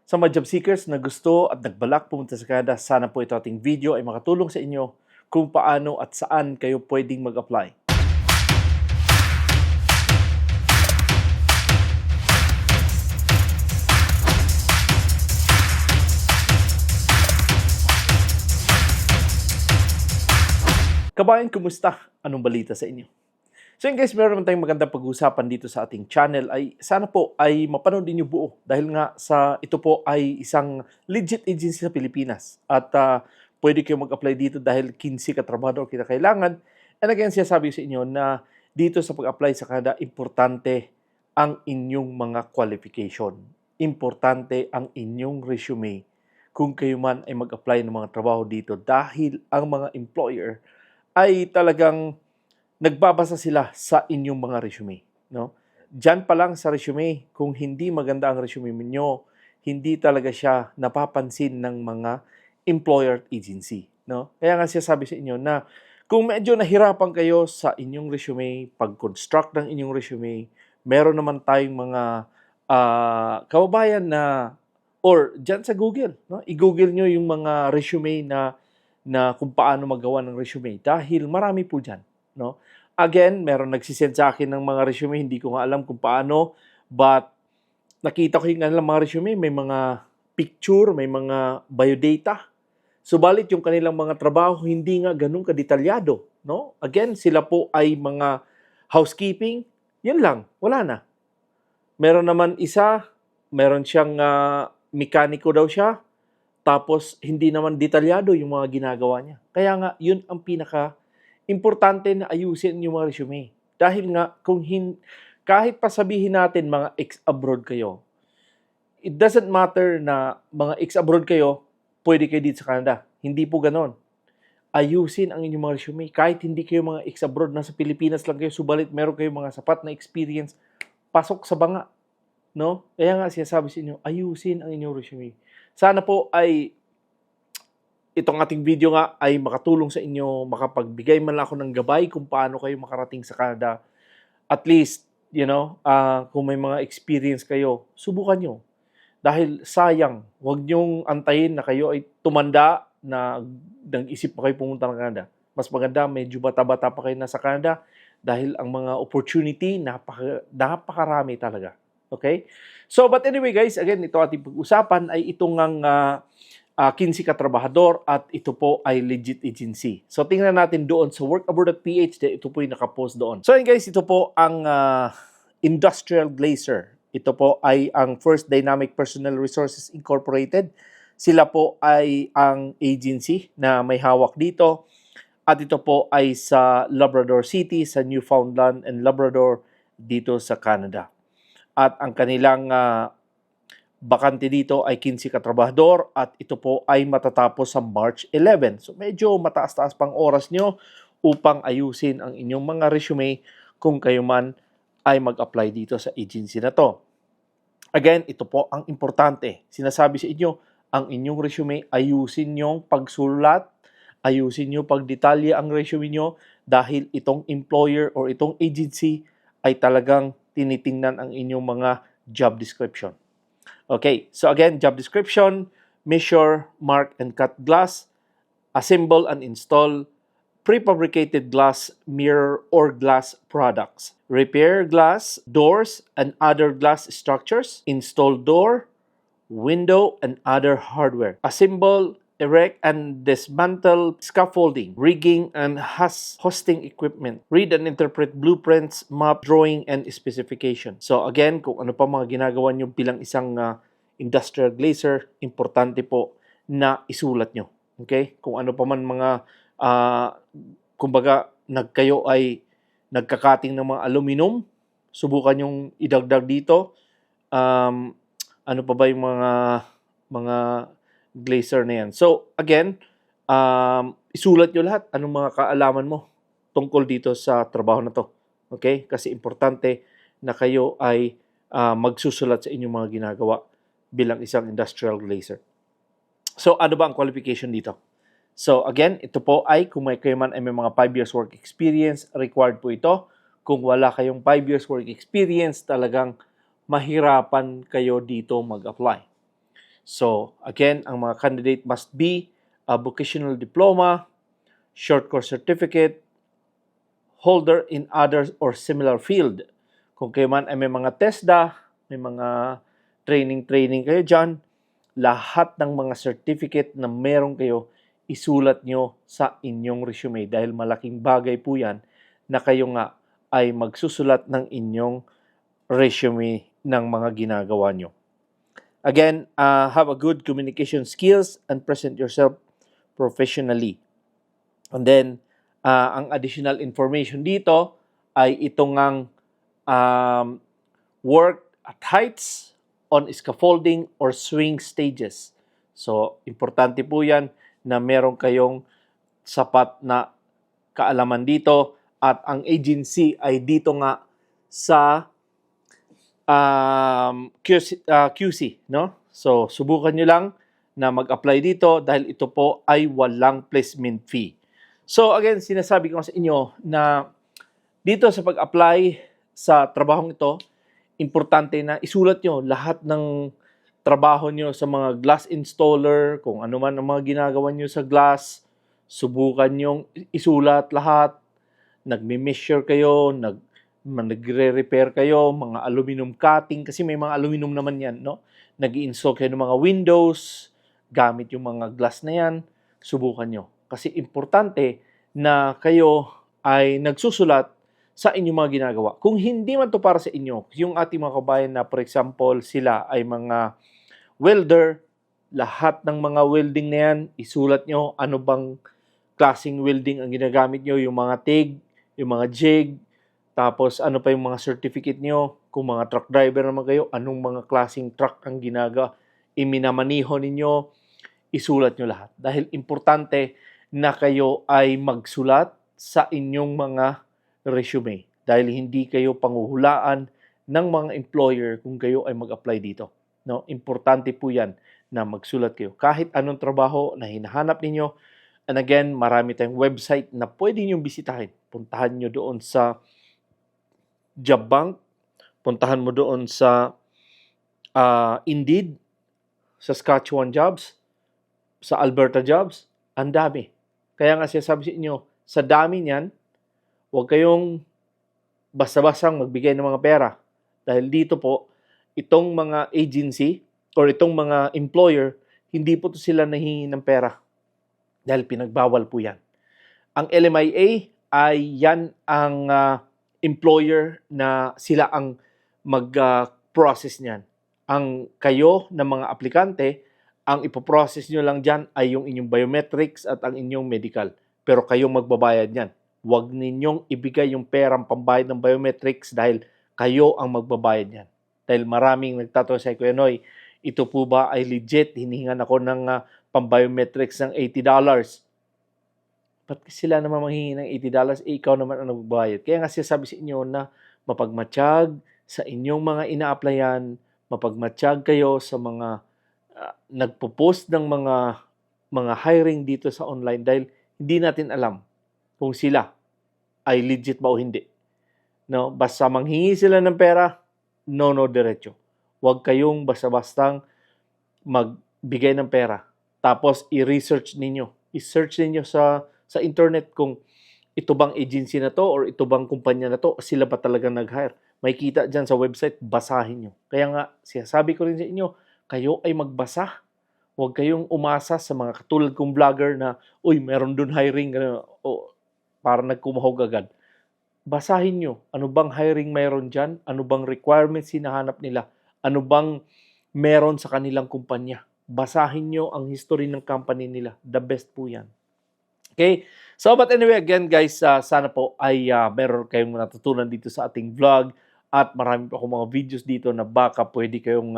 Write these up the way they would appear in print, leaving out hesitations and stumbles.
Sa mga job seekers na gusto at nagbalak pumunta sa Canada, sana po ito ating video ay makatulong sa inyo kung paano at saan kayo pwedeng mag-apply. Kabayan, kumusta? Anong balita sa inyo? So yun guys, meron naman tayong magandang pag-uusapan dito sa ating channel ay sana po ay mapanood niyo buo dahil nga ito po ay isang legit agency sa Pilipinas at pwede kayo mag-apply dito dahil 15 katrabahador kita kailangan. And again, sinasabi sa inyo na dito sa pag-apply sa Canada, importante ang inyong mga qualification. Importante ang inyong resume kung kayo man ay mag-apply ng mga trabaho dito dahil ang mga employer ay talagang nagbabasa sila sa inyong mga resume, no? Diyan pa lang sa resume, kung hindi maganda ang resume niyo, hindi talaga siya napapansin ng mga employer agency, no? Kaya nga sabi sa inyo na kung medyo nahirapan kayo sa inyong resume, pag-construct ng inyong resume, meron naman tayong mga kababayan na or diyan sa Google, no? I-Google niyo yung mga resume na kung paano magawa ng resume dahil marami po diyan, no? Again, meron nagsisend sa akin ng mga resume, hindi ko nga alam kung paano, but nakita ko yung kanilang mga resume, may mga picture, may mga biodata. Subalit yung kanilang mga trabaho, hindi nga ganun kadetalyado, no? Again, sila po ay mga housekeeping, yun lang, wala na. Meron naman isa, meron siyang mekaniko daw siya, tapos hindi naman detalyado yung mga ginagawa niya. Kaya nga, yun ang importante na ayusin yung mga resume. Dahil nga, kahit pa sabihin natin mga ex-abroad kayo, it doesn't matter na mga ex-abroad kayo, pwede kayo dito sa Canada. Hindi po ganon. Ayusin ang inyong mga resume. Kahit hindi kayo mga ex-abroad, nasa Pilipinas lang kayo, subalit meron kayo mga sapat na experience, pasok sa banga. No? Kaya nga sinasabi sa inyo, ayusin ang inyong resume. Sana po ay itong ating video nga ay makatulong sa inyo, makapagbigay man lang ako ng gabay kung paano kayo makarating sa Canada. At least, kung may mga experience kayo, subukan nyo. Dahil sayang, huwag nyong antayin na kayo ay tumanda na nag-isip pa kayo pumunta ng Canada. Mas maganda, medyo bata-bata pa kayo nasa Canada dahil ang mga opportunity, napakarami talaga. Okay? So, but anyway guys, again, ito ating pag-usapan ay itong ang 15 katrabahador at ito po ay legit agency. So, tingnan natin doon sa workabroad.ph, ito po yung nakapost doon. So, guys, ito po ang Industrial Glazer. Ito po ay ang First Dynamic Personal Resources Incorporated. Sila po ay ang agency na may hawak dito. At ito po ay sa Labrador City, sa Newfoundland and Labrador dito sa Canada. At ang kanilang bakante dito ay 15 katrabahador at ito po ay matatapos sa March 11. So medyo mataas-taas pang oras nyo upang ayusin ang inyong mga resume kung kayo man ay mag-apply dito sa agency na to. Again, ito po ang importante. Sinasabi sa inyo, ang inyong resume, ayusin nyo pagsulat, ayusin nyo pagdetalye ang resume nyo dahil itong employer or itong agency ay talagang tinitingnan ang inyong mga job description. Okay, so again, job description, measure, mark, and cut glass, assemble and install prefabricated glass, mirror, or glass products, repair glass, doors, and other glass structures, install door, window, and other hardware, assemble, erect, and dismantle scaffolding, rigging, and hosting equipment. Read and interpret blueprints, map, drawing, and specification. So again, kung ano pa mga ginagawa nyo bilang isang industrial glazer, importante po na isulat nyo. Okay? Kung ano pa man mga, kumbaga, kayo ay nagkakating ng mga aluminum, subukan yung idagdag dito. Ano pa ba yung mga glazer na yan. So, again, isulat nyo lahat anong mga kaalaman mo tungkol dito sa trabaho na to. Okay? Kasi importante na kayo ay magsusulat sa inyong mga ginagawa bilang isang industrial glazer. So, ano ba ang qualification dito? So, again, ito po ay kung kayo man ay may mga 5 years work experience, required po ito. Kung wala kayong 5 years work experience, talagang mahirapan kayo dito mag-apply. So, again, ang mga candidate must be a vocational diploma, short course certificate, holder in other or similar field. Kung kayo man ay may mga TESDA, may mga training kayo dyan, lahat ng mga certificate na meron kayo, isulat nyo sa inyong resume dahil malaking bagay po yan na kayo nga ay magsusulat ng inyong resume ng mga ginagawa nyo. Again, have a good communication skills and present yourself professionally. And then, ang additional information dito ay itong ang work at heights, on scaffolding, or swing stages. So, importante po yan na meron kayong sapat na kaalaman dito at ang agency ay dito nga sa QC, no? So, subukan nyo lang na mag-apply dito dahil ito po ay walang placement fee. So, again, sinasabi ko sa inyo na dito sa pag-apply sa trabahong ito, importante na isulat nyo lahat ng trabaho nyo sa mga glass installer, kung ano man ang mga ginagawa nyo sa glass, subukan nyo isulat lahat, nagme-measure kayo, nagre-repair kayo, mga aluminum cutting, kasi may mga aluminum naman yan, no? Nag-i-install kayo ng mga windows, gamit yung mga glass na yan, subukan nyo. Kasi importante na kayo ay nagsusulat sa inyong mga ginagawa. Kung hindi man to para sa inyo, yung ating mga kabayan na, for example, sila ay mga welder, lahat ng mga welding na yan, isulat nyo ano bang klaseng welding ang ginagamit nyo, yung mga TIG, yung mga jig, tapos ano pa yung mga certificate nyo, kung mga truck driver naman kayo, anong mga klaseng truck ang iminamaniho ninyo, isulat nyo lahat. Dahil importante na kayo ay magsulat sa inyong mga resume dahil hindi kayo panguhulaan ng mga employer kung kayo ay mag-apply dito. No? Importante po yan na magsulat kayo. Kahit anong trabaho na hinahanap ninyo, and again, marami tayong website na pwede nyo bisitahin. Puntahan nyo doon sa Job Bank, puntahan mo doon sa Indeed, sa Saskatchewan Jobs, sa Alberta Jobs, ang dami. Kaya nga sinasabi sa inyo, sa dami niyan, huwag kayong basta-bastang magbigay ng mga pera. Dahil dito po, itong mga agency or itong mga employer, hindi po to sila nahingi ng pera. Dahil pinagbawal po yan. Ang LMIA ay yan ang employer na sila ang mag-process niyan. Ang kayo na mga aplikante, ang ipoprocess nyo lang dyan ay yung inyong biometrics at ang inyong medical. Pero kayong magbabayad niyan. Huwag ninyong ibigay yung perang pambayad ng biometrics dahil kayo ang magbabayad niyan. Dahil maraming nagtatanong sa Kuya Noy, ito po ba ay legit? Hinihingan ako ng pambiometrics ng $80. Ba't sila naman manghingi ng $80? Ikaw naman ang nagbabayad. Kaya nga sinasabi sa inyo na mapagmatsyag sa inyong mga ina-applyan, mapagmatsyag kayo sa mga nagpo-post ng mga hiring dito sa online dahil hindi natin alam kung sila ay legit ba o hindi. No, basta manghingi sila ng pera, no diretso. Huwag kayong basta-bastang magbigay ng pera. Tapos i-research ninyo. I-search ninyo sa internet kung ito bang agency na to or ito bang kumpanya na to, sila ba talagang nag-hire. May kita dyan sa website, basahin nyo. Kaya nga, sinasabi ko rin sa inyo, kayo ay magbasa. Huwag kayong umasa sa mga katulad kong vlogger na, uy, meron dun hiring, o para nagkumahog agad. Basahin nyo, ano bang hiring mayroon dyan? Ano bang requirements hinahanap nila? Ano bang meron sa kanilang kumpanya? Basahin nyo ang history ng company nila. The best po yan. Okay? So, but anyway, again guys, sana po ay meron kayong natutunan dito sa ating vlog at marami pa akong mga videos dito na baka pwede kayong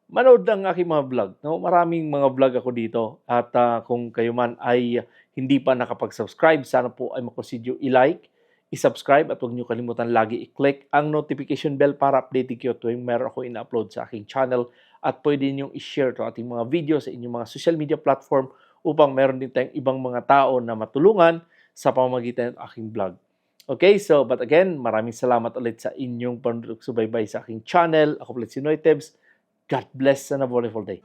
manood ng aking mga vlog. No? Maraming mga vlog ako dito at kung kayo man ay hindi pa nakapag-subscribe, sana po ay makonsider i-like, i-subscribe at huwag niyo kalimutan lagi i-click ang notification bell para updated kayo tuwing meron ako in-upload sa aking channel at pwede niyo i-share to ating mga video sa inyong mga social media platform upang meron din tayong ibang mga tao na matulungan sa pamamagitan ng aking vlog. Okay, so but again, maraming salamat ulit sa inyong pagsubaybay sa aking channel. Ako ulit si Noy Tebs. God bless and a wonderful day.